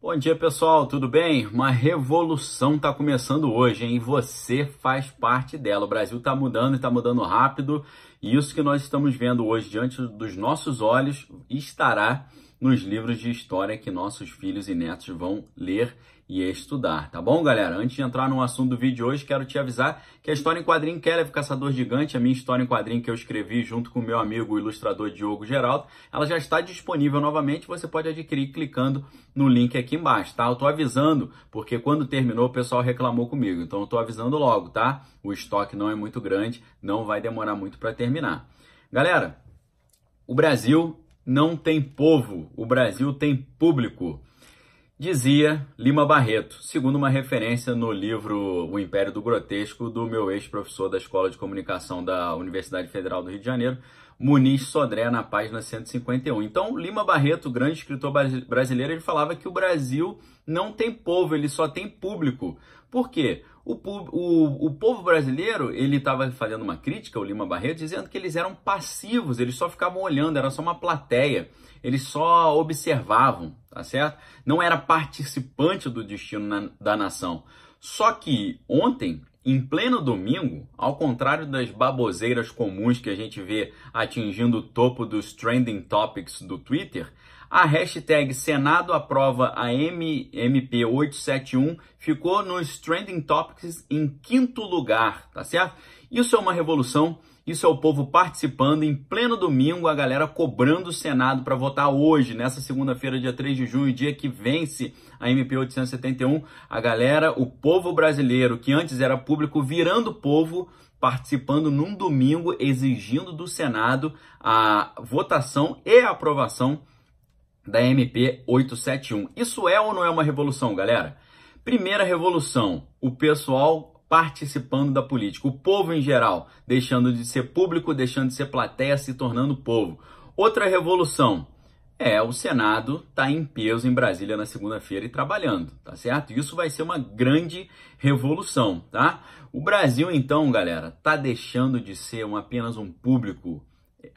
Bom dia, pessoal, tudo bem? Uma revolução está começando hoje, hein? E você faz parte dela. O Brasil está mudando e está mudando rápido. E isso que nós estamos vendo hoje diante dos nossos olhos estará nos livros de história que nossos filhos e netos vão ler e estudar, tá bom, galera? Antes de entrar no assunto do vídeo de hoje, quero te avisar que a história em quadrinho Kelly, Caçador Gigante, a minha história em quadrinho que eu escrevi junto com o meu amigo o ilustrador Diogo Geraldo, ela já está disponível novamente, você pode adquirir clicando no link aqui embaixo, tá? Eu tô avisando, porque quando terminou o pessoal reclamou comigo, então eu tô avisando logo, tá? O estoque não é muito grande, não vai demorar muito para terminar. Galera, o Brasil não tem povo, o Brasil tem público. Dizia Lima Barreto, segundo uma referência no livro O Império do Grotesco, do meu ex-professor da Escola de Comunicação da Universidade Federal do Rio de Janeiro, Muniz Sodré, na página 151. Então, Lima Barreto, grande escritor brasileiro, ele falava que o Brasil não tem povo, ele só tem público. Por quê? O povo brasileiro, ele estava fazendo uma crítica, o Lima Barreto, dizendo que eles eram passivos, eles só ficavam olhando, era só uma plateia, eles só observavam, tá certo? Não era participante do destino da nação. Só que ontem, em pleno domingo, ao contrário das baboseiras comuns que a gente vê atingindo o topo dos trending topics do Twitter, a hashtag Senado aprova a MP 871 ficou nos trending topics em 5º lugar, tá certo? Isso é uma revolução, isso é o povo participando em pleno domingo, a galera cobrando o Senado para votar hoje, nessa segunda-feira, dia 3 de junho, dia que vence a MP 871, a galera, o povo brasileiro, que antes era público, virando povo, participando num domingo, exigindo do Senado a votação e a aprovação da MP 871. Isso é ou não é uma revolução, galera? Primeira revolução, o pessoal participando da política, o povo em geral, deixando de ser público, deixando de ser plateia, se tornando povo. Outra revolução é o Senado tá em peso em Brasília na segunda-feira e trabalhando, tá certo? Isso vai ser uma grande revolução, tá? O Brasil, então, galera, tá deixando de ser apenas um público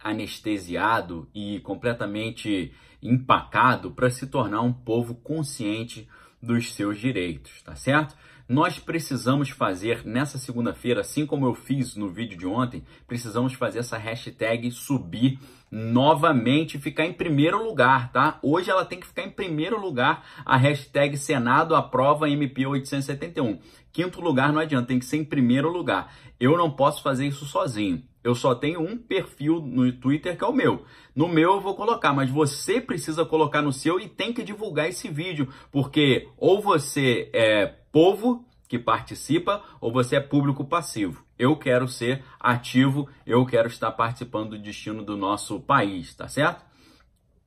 anestesiado e completamente empacado para se tornar um povo consciente dos seus direitos, tá certo? Nós precisamos fazer nessa segunda-feira, assim como eu fiz no vídeo de ontem, precisamos fazer essa hashtag subir novamente e ficar em primeiro lugar, tá? Hoje ela tem que ficar em primeiro lugar, a hashtag Senado aprova MP 871. 5º lugar não adianta, tem que ser em primeiro lugar. Eu não posso fazer isso sozinho. Eu só tenho um perfil no Twitter que é o meu. No meu eu vou colocar, mas você precisa colocar no seu e tem que divulgar esse vídeo, porque ou você é povo que participa ou você é público passivo. Eu quero ser ativo, eu quero estar participando do destino do nosso país, tá certo?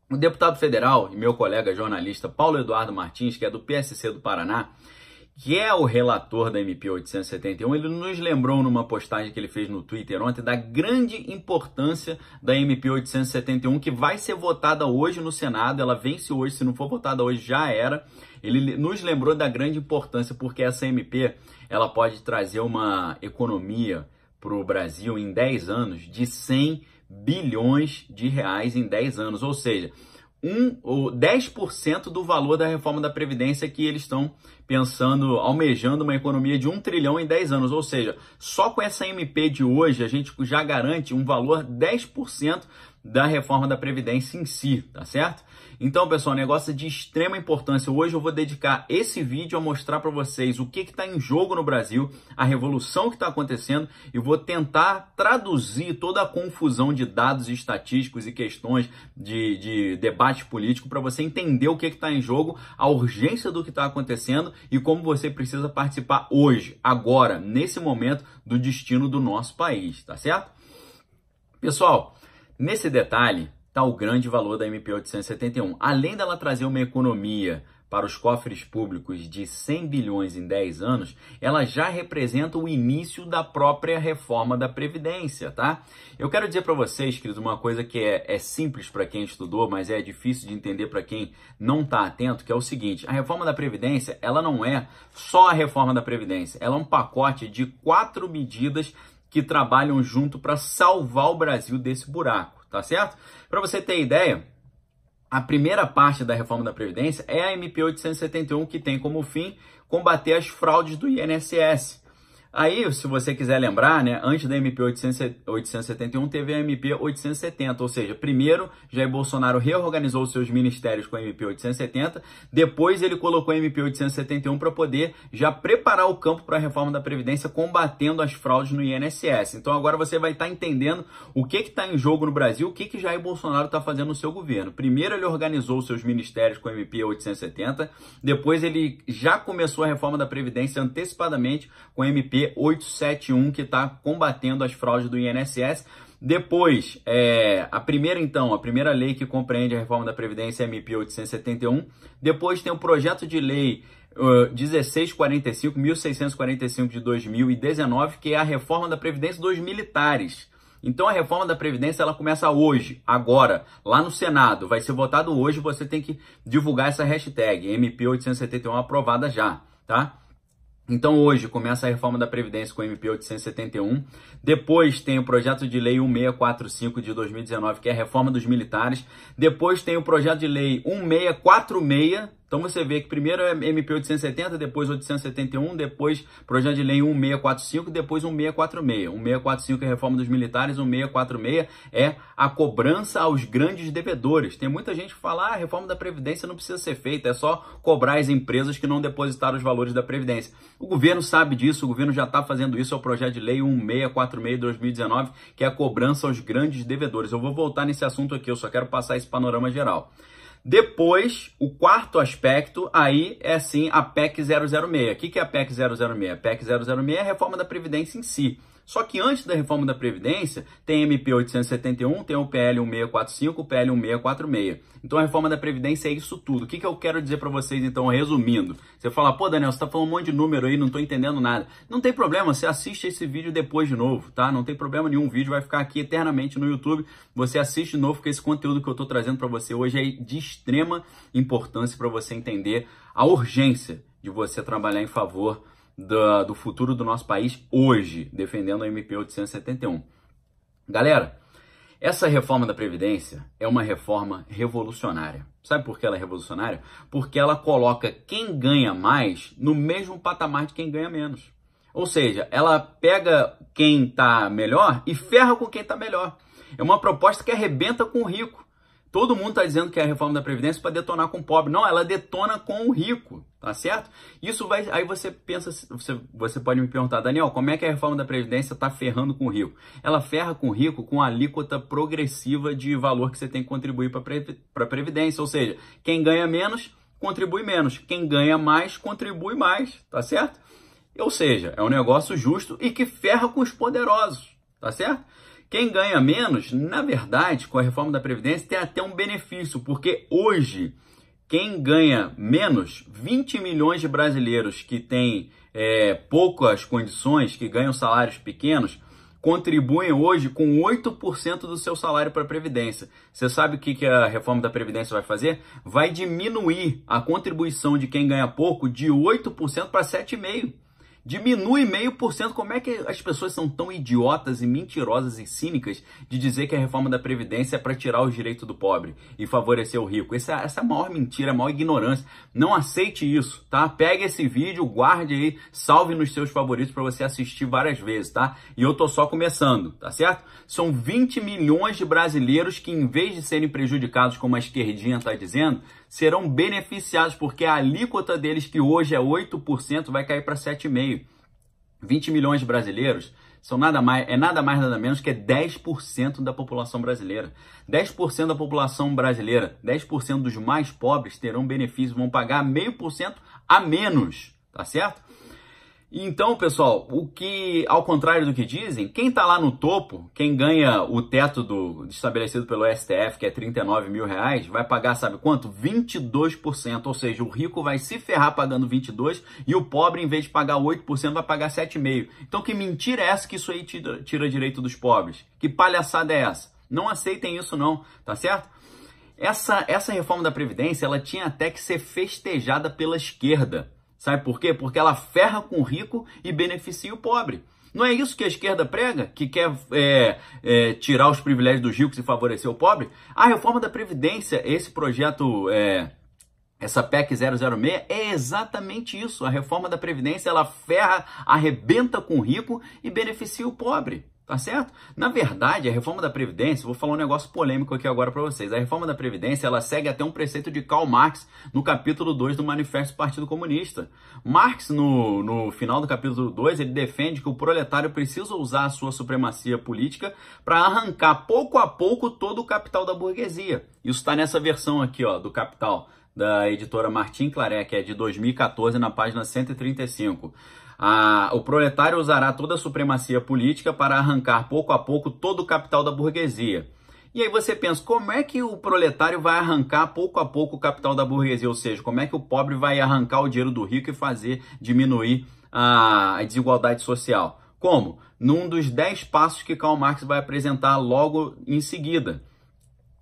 O deputado federal e meu colega jornalista Paulo Eduardo Martins, que é do PSC do Paraná, que é o relator da MP 871, ele nos lembrou numa postagem que ele fez no Twitter ontem da grande importância da MP 871, que vai ser votada hoje no Senado, ela vence hoje, se não for votada hoje já era. Ele nos lembrou da grande importância, porque essa MP ela pode trazer uma economia para o Brasil em 10 anos de 100 bilhões de reais em 10 anos, ou seja, 10% do valor da reforma da Previdência que eles estão pensando, almejando uma economia de 1 trilhão em 10 anos. Ou seja, só com essa MP de hoje a gente já garante um valor 10% da reforma da Previdência em si, tá certo? Então, pessoal, negócio de extrema importância. Hoje eu vou dedicar esse vídeo a mostrar para vocês o que está em jogo no Brasil, a revolução que está acontecendo, e vou tentar traduzir toda a confusão de dados estatísticos e questões de debate político para você entender o que está em jogo, a urgência do que está acontecendo e como você precisa participar hoje, agora, nesse momento, do destino do nosso país, tá certo? Pessoal, nesse detalhe está o grande valor da MP 871. Além dela trazer uma economia para os cofres públicos de 100 bilhões em 10 anos, ela já representa o início da própria reforma da Previdência, tá? Eu quero dizer para vocês, queridos, uma coisa que é simples para quem estudou, mas é difícil de entender para quem não está atento, que é o seguinte: a reforma da Previdência, ela não é só a reforma da Previdência, ela é um pacote de 4 medidas que trabalham junto para salvar o Brasil desse buraco, tá certo? Para você ter ideia, A primeira parte da reforma da Previdência é a MP 871, que tem como fim combater as fraudes do INSS. Aí, se você quiser lembrar, né, antes da MP 871 teve a MP 870, ou seja, primeiro Jair Bolsonaro reorganizou seus ministérios com a MP 870, depois ele colocou a MP 871 para poder já preparar o campo para a reforma da Previdência, combatendo as fraudes no INSS. Então agora você vai estar entendendo o que está em jogo no Brasil, o que Jair Bolsonaro está fazendo no seu governo. Primeiro ele organizou seus ministérios com a MP 870, depois ele já começou a reforma da Previdência antecipadamente com a MP 871, que está combatendo as fraudes do INSS. Depois, a primeira lei que compreende a reforma da Previdência é a MP 871. Depois tem o projeto de lei 1645 de 2019, que é a reforma da Previdência dos militares. Então a reforma da Previdência ela começa hoje, agora, lá no Senado. Vai ser votado hoje, você tem que divulgar essa hashtag, MP 871 aprovada já, tá? Então hoje começa a reforma da Previdência com a MP 871, depois tem o projeto de lei 1645 de 2019, que é a reforma dos militares, depois tem o projeto de lei 1646, então você vê que primeiro é MP 870, depois 871, depois projeto de lei 1645, depois 1646. 1645 é a reforma dos militares, 1646 é a cobrança aos grandes devedores. Tem muita gente que fala, a reforma da Previdência não precisa ser feita, é só cobrar as empresas que não depositaram os valores da Previdência. O governo sabe disso, o governo já está fazendo isso, é o projeto de lei 1646 de 2019, que é a cobrança aos grandes devedores. Eu vou voltar nesse assunto aqui, eu só quero passar esse panorama geral. Depois, o quarto aspecto, aí é sim a PEC 006. O que é a PEC 006? A PEC 006 é a reforma da Previdência em si. Só que antes da reforma da Previdência, tem MP 871, tem o PL 1645, o PL 1646. Então a reforma da Previdência é isso tudo. O que eu quero dizer para vocês, então, resumindo? Você fala, pô, Daniel, você tá falando um monte de número aí, não tô entendendo nada. Não tem problema, você assiste esse vídeo depois de novo, tá? Não tem problema nenhum, o vídeo vai ficar aqui eternamente no YouTube. Você assiste de novo, porque esse conteúdo que eu tô trazendo para você hoje é de extrema importância para você entender a urgência de você trabalhar em favor do futuro do nosso país hoje, defendendo a MP 871. Galera, essa reforma da Previdência é uma reforma revolucionária. Sabe por que ela é revolucionária? Porque ela coloca quem ganha mais no mesmo patamar de quem ganha menos. Ou seja, ela pega quem está melhor e ferra com quem está melhor. É uma proposta que arrebenta com o rico. Todo mundo está dizendo que é a reforma da Previdência para detonar com o pobre. Não, ela detona com o rico, tá certo? Isso vai... Aí você pensa, você pode me perguntar, Daniel, como é que a reforma da Previdência está ferrando com o rico? Ela ferra com o rico com a alíquota progressiva de valor que você tem que contribuir para a Previdência. Ou seja, quem ganha menos, contribui menos. Quem ganha mais, contribui mais, tá certo? Ou seja, é um negócio justo e que ferra com os poderosos, tá certo? Quem ganha menos, na verdade, com a reforma da Previdência, tem até um benefício, porque hoje, quem ganha menos, 20 milhões de brasileiros que têm poucas condições, que ganham salários pequenos, contribuem hoje com 8% do seu salário para a Previdência. Você sabe o que a reforma da Previdência vai fazer? Vai diminuir a contribuição de quem ganha pouco de 8% para 7,5%. Diminui 0,5%. Como é que as pessoas são tão idiotas e mentirosas e cínicas de dizer que a reforma da Previdência é para tirar os direitos do pobre e favorecer o rico? Essa é a maior mentira, a maior ignorância. Não aceite isso, tá? Pegue esse vídeo, guarde aí, salve nos seus favoritos para você assistir várias vezes, tá? E eu tô só começando, tá certo? São 20 milhões de brasileiros que, em vez de serem prejudicados, como a esquerdinha tá dizendo, serão beneficiados, porque a alíquota deles, que hoje é 8%, vai cair para 7,5%. 20 milhões de brasileiros são nada mais nada menos que 10% da população brasileira. 10% da população brasileira, 10% dos mais pobres terão benefícios, vão pagar 0,5% a menos, tá certo? Então, pessoal, ao contrário do que dizem, quem está lá no topo, quem ganha o teto estabelecido pelo STF, que é 39 mil reais, vai pagar, sabe quanto? 22%, ou seja, o rico vai se ferrar pagando 22% e o pobre, em vez de pagar 8%, vai pagar 7,5%. Então, que mentira é essa que isso aí tira direito dos pobres? Que palhaçada é essa? Não aceitem isso não, tá certo? Essa reforma da Previdência, ela tinha até que ser festejada pela esquerda. Sabe por quê? Porque ela ferra com o rico e beneficia o pobre. Não é isso que a esquerda prega? Que quer tirar os privilégios dos ricos e favorecer o pobre? A reforma da Previdência, esse projeto, essa PEC 006, é exatamente isso. A reforma da Previdência, ela ferra, arrebenta com o rico e beneficia o pobre. Tá certo? Na verdade, a reforma da Previdência, vou falar um negócio polêmico aqui agora para vocês. A reforma da Previdência, ela segue até um preceito de Karl Marx no capítulo 2 do Manifesto do Partido Comunista. Marx, no final do capítulo 2, ele defende que o proletário precisa usar a sua supremacia política para arrancar pouco a pouco todo o capital da burguesia. Isso está nessa versão aqui, ó, do Capital, da editora Martin Claret, que é de 2014, na página 135. O proletário usará toda a supremacia política para arrancar pouco a pouco todo o capital da burguesia. E aí você pensa, como é que o proletário vai arrancar pouco a pouco o capital da burguesia? Ou seja, como é que o pobre vai arrancar o dinheiro do rico e fazer diminuir a desigualdade social? Como? Num dos 10 passos que Karl Marx vai apresentar logo em seguida.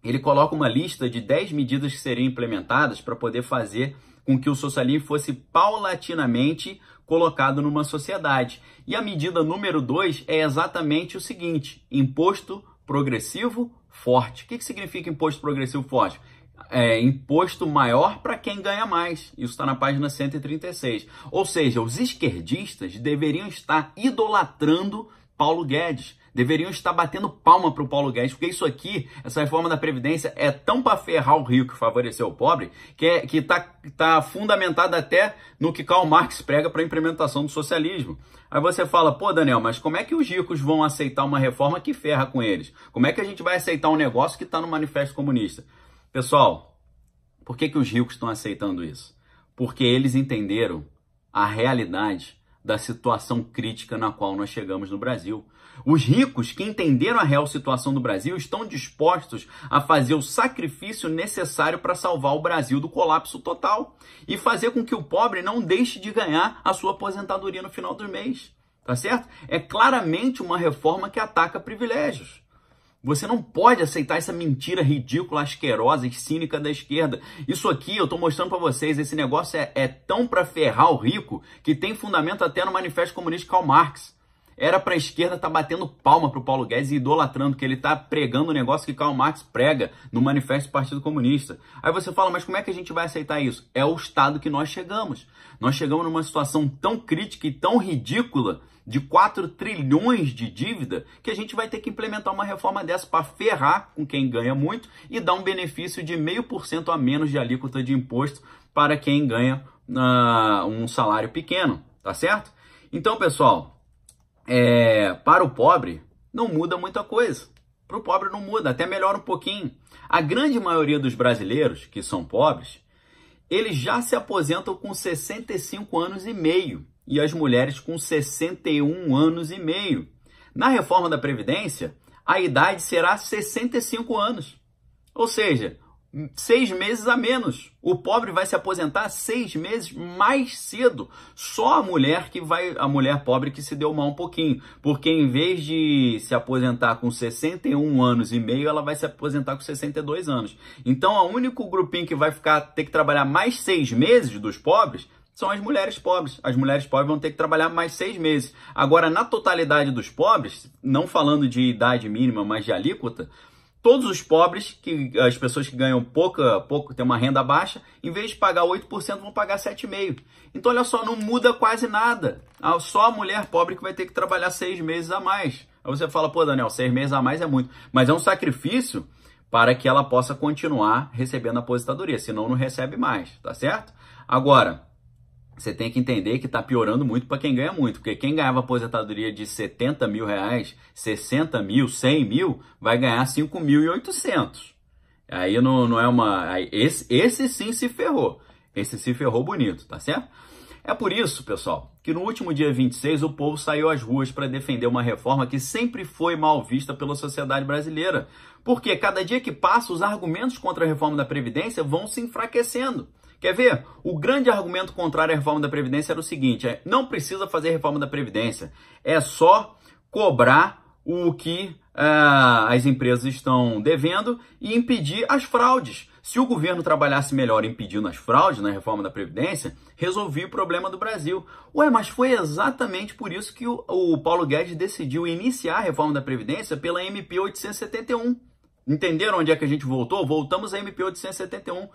Ele coloca uma lista de 10 medidas que seriam implementadas para poder fazer com que o socialismo fosse paulatinamente colocado numa sociedade. E a medida número 2 é exatamente o seguinte: imposto progressivo forte. O que significa imposto progressivo forte? Imposto maior para quem ganha mais. Isso está na página 136. Ou seja, os esquerdistas deveriam estar idolatrando Paulo Guedes. Deveriam estar batendo palma para o Paulo Guedes, porque isso aqui, essa reforma da Previdência, é tão para ferrar o rico e favorecer o pobre, que tá fundamentada até no que Karl Marx prega para a implementação do socialismo. Aí você fala, pô, Daniel, mas como é que os ricos vão aceitar uma reforma que ferra com eles? Como é que a gente vai aceitar um negócio que está no Manifesto Comunista? Pessoal, por que os ricos estão aceitando isso? Porque eles entenderam a realidade da situação crítica na qual nós chegamos no Brasil. Os ricos que entenderam a real situação do Brasil estão dispostos a fazer o sacrifício necessário para salvar o Brasil do colapso total e fazer com que o pobre não deixe de ganhar a sua aposentadoria no final do mês, tá certo? É claramente uma reforma que ataca privilégios. Você não pode aceitar essa mentira ridícula, asquerosa e cínica da esquerda. Isso aqui, eu estou mostrando para vocês, esse negócio é tão para ferrar o rico que tem fundamento até no Manifesto Comunista de Karl Marx. Era para a esquerda estar batendo palma para o Paulo Guedes e idolatrando, que ele está pregando o negócio que Karl Marx prega no Manifesto do Partido Comunista. Aí você fala, mas como é que a gente vai aceitar isso? É o estado que nós chegamos. Nós chegamos numa situação tão crítica e tão ridícula, de 4 trilhões de dívida, que a gente vai ter que implementar uma reforma dessa para ferrar com quem ganha muito e dar um benefício de 0,5% a menos de alíquota de imposto para quem ganha um salário pequeno, tá certo? Então, pessoal, para o pobre não muda muita coisa. Para o pobre não muda, até melhora um pouquinho. A grande maioria dos brasileiros que são pobres, eles já se aposentam com 65 anos e meio. E as mulheres com 61 anos e meio. Na reforma da Previdência, a idade será 65 anos. Ou seja, 6 meses a menos. O pobre vai se aposentar 6 meses mais cedo. Só a mulher pobre que se deu mal um pouquinho. Porque em vez de se aposentar com 61 anos e meio, ela vai se aposentar com 62 anos. Então, o único grupinho que vai ter que trabalhar mais 6 meses dos pobres são as mulheres pobres. As mulheres pobres vão ter que trabalhar mais 6 meses. Agora, na totalidade dos pobres, não falando de idade mínima, mas de alíquota, todos os pobres, as pessoas que ganham pouco, têm uma renda baixa, em vez de pagar 8%, vão pagar 7,5%. Então, olha só, não muda quase nada. Só a mulher pobre que vai ter que trabalhar 6 meses a mais. Aí você fala, pô, Daniel, 6 meses a mais é muito. Mas é um sacrifício para que ela possa continuar recebendo a aposentadoria, senão não recebe mais, tá certo? Agora, você tem que entender que está piorando muito para quem ganha muito, porque quem ganhava aposentadoria de 70 mil reais, 60 mil, 100 mil, vai ganhar 5.800. Aí não é uma... Esse sim se ferrou. Esse se ferrou bonito, tá certo? É por isso, pessoal, que no último dia 26 o povo saiu às ruas para defender uma reforma que sempre foi mal vista pela sociedade brasileira. Porque cada dia que passa, os argumentos contra a reforma da Previdência vão se enfraquecendo. Quer ver? O grande argumento contrário à reforma da Previdência era o seguinte: não precisa fazer reforma da Previdência, é só cobrar o que as empresas estão devendo e impedir as fraudes. Se o governo trabalhasse melhor impedindo as fraudes na reforma da Previdência, resolvia o problema do Brasil. Ué, mas foi exatamente por isso que o Paulo Guedes decidiu iniciar a reforma da Previdência pela MP 871. Entenderam onde é que a gente voltou? Voltamos à MP 871.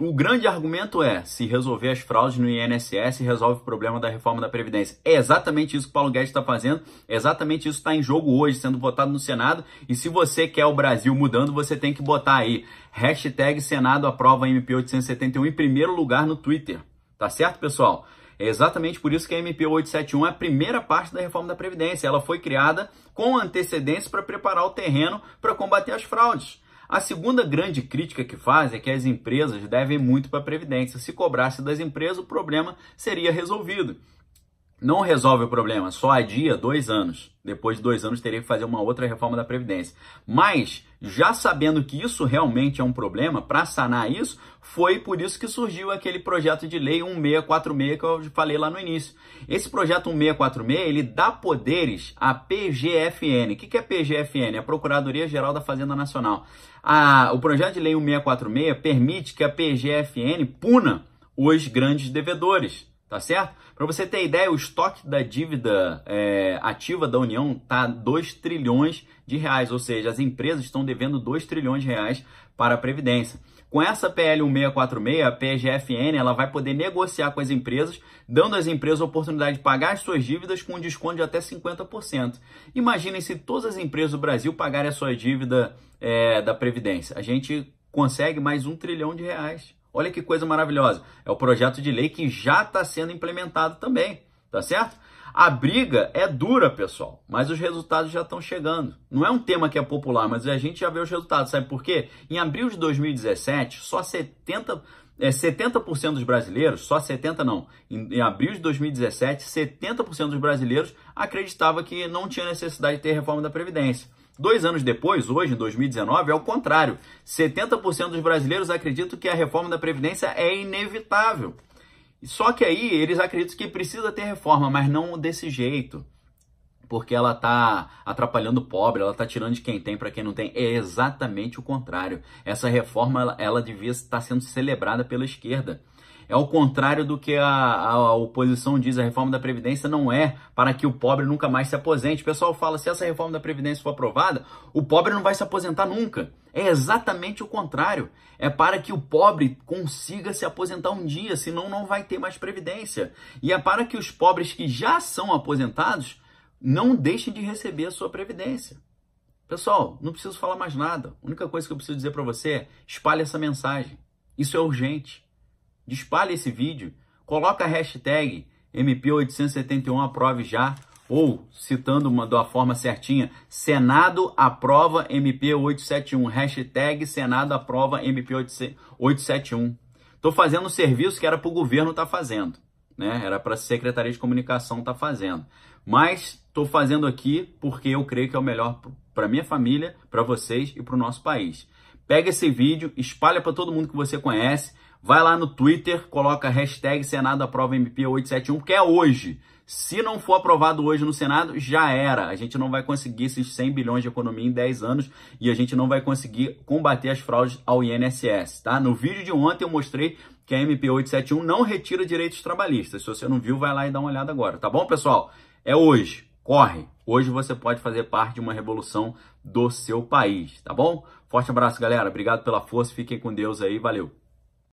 O grande argumento é, se resolver as fraudes no INSS, resolve o problema da reforma da Previdência. É exatamente isso que o Paulo Guedes está fazendo, é exatamente isso que está em jogo hoje, sendo votado no Senado. E se você quer o Brasil mudando, você tem que botar aí, hashtag Senado aprova MP 871 em primeiro lugar no Twitter. Tá certo, pessoal? É exatamente por isso que a MP 871 é a primeira parte da reforma da Previdência. Ela foi criada com antecedência para preparar o terreno para combater as fraudes. A segunda grande crítica que faz é que as empresas devem muito para a Previdência. Se cobrasse das empresas, o problema seria resolvido. Não resolve o problema, só adia 2 anos. Depois de 2 anos teria que fazer uma outra reforma da Previdência. Mas, já sabendo que isso realmente é um problema, para sanar isso, foi por isso que surgiu aquele projeto de lei 1646 que eu falei lá no início. Esse projeto 1646, ele dá poderes à PGFN. O que é PGFN? A Procuradoria-Geral da Fazenda Nacional. O projeto de lei 1646 permite que a PGFN puna os grandes devedores. Tá certo? Para você ter ideia, o estoque da dívida ativa da União está 2 trilhões de reais, ou seja, as empresas estão devendo 2 trilhões de reais para a Previdência. Com essa PL 1646, a PGFN ela vai poder negociar com as empresas, dando às empresas a oportunidade de pagar as suas dívidas com um desconto de até 50%. Imaginem se todas as empresas do Brasil pagarem a sua dívida da Previdência. A gente consegue mais 1 trilhão de reais. Olha que coisa maravilhosa. É o projeto de lei que já está sendo implementado também, tá certo? A briga é dura, pessoal, mas os resultados já estão chegando. Não é um tema que é popular, mas a gente já vê os resultados. Sabe por quê? Em abril de 2017, só 70% dos brasileiros, só 70% não, em abril de 2017, 70% dos brasileiros acreditavam que não tinha necessidade de ter reforma da Previdência. 2 anos depois, hoje, em 2019, é o contrário. 70% dos brasileiros acreditam que a reforma da Previdência é inevitável. Só que aí eles acreditam que precisa ter reforma, mas não desse jeito. Porque ela está atrapalhando o pobre, ela está tirando de quem tem para quem não tem. É exatamente o contrário. Essa reforma ela devia estar sendo celebrada pela esquerda. É o contrário do que a oposição diz. A reforma da Previdência não é para que o pobre nunca mais se aposente. O pessoal fala, se essa reforma da Previdência for aprovada, o pobre não vai se aposentar nunca. É exatamente o contrário. É para que o pobre consiga se aposentar um dia, senão não vai ter mais Previdência. E é para que os pobres que já são aposentados não deixem de receber a sua Previdência. Pessoal, não preciso falar mais nada. A única coisa que eu preciso dizer para você é, espalhe essa mensagem. Isso é urgente. Espalhe esse vídeo, coloca a hashtag MP871 aprove já, ou citando da forma certinha, Senado aprova MP871, hashtag Senado aprova MP871. Estou fazendo o serviço que era para o governo estar fazendo, né? Era para a Secretaria de Comunicação estar fazendo. Mas estou fazendo aqui porque eu creio que é o melhor para minha família, para vocês e para o nosso país. Pega esse vídeo, espalha para todo mundo que você conhece, vai lá no Twitter, coloca a hashtag Senado aprova MP 871, que é hoje. Se não for aprovado hoje no Senado, já era. A gente não vai conseguir esses 100 bilhões de economia em 10 anos e a gente não vai conseguir combater as fraudes ao INSS, tá? No vídeo de ontem eu mostrei que a MP 871 não retira direitos trabalhistas. Se você não viu, vai lá e dá uma olhada agora, tá bom, pessoal? É hoje. Corre! Hoje você pode fazer parte de uma revolução do seu país, tá bom? Forte abraço, galera. Obrigado pela força. Fiquem com Deus aí. Valeu!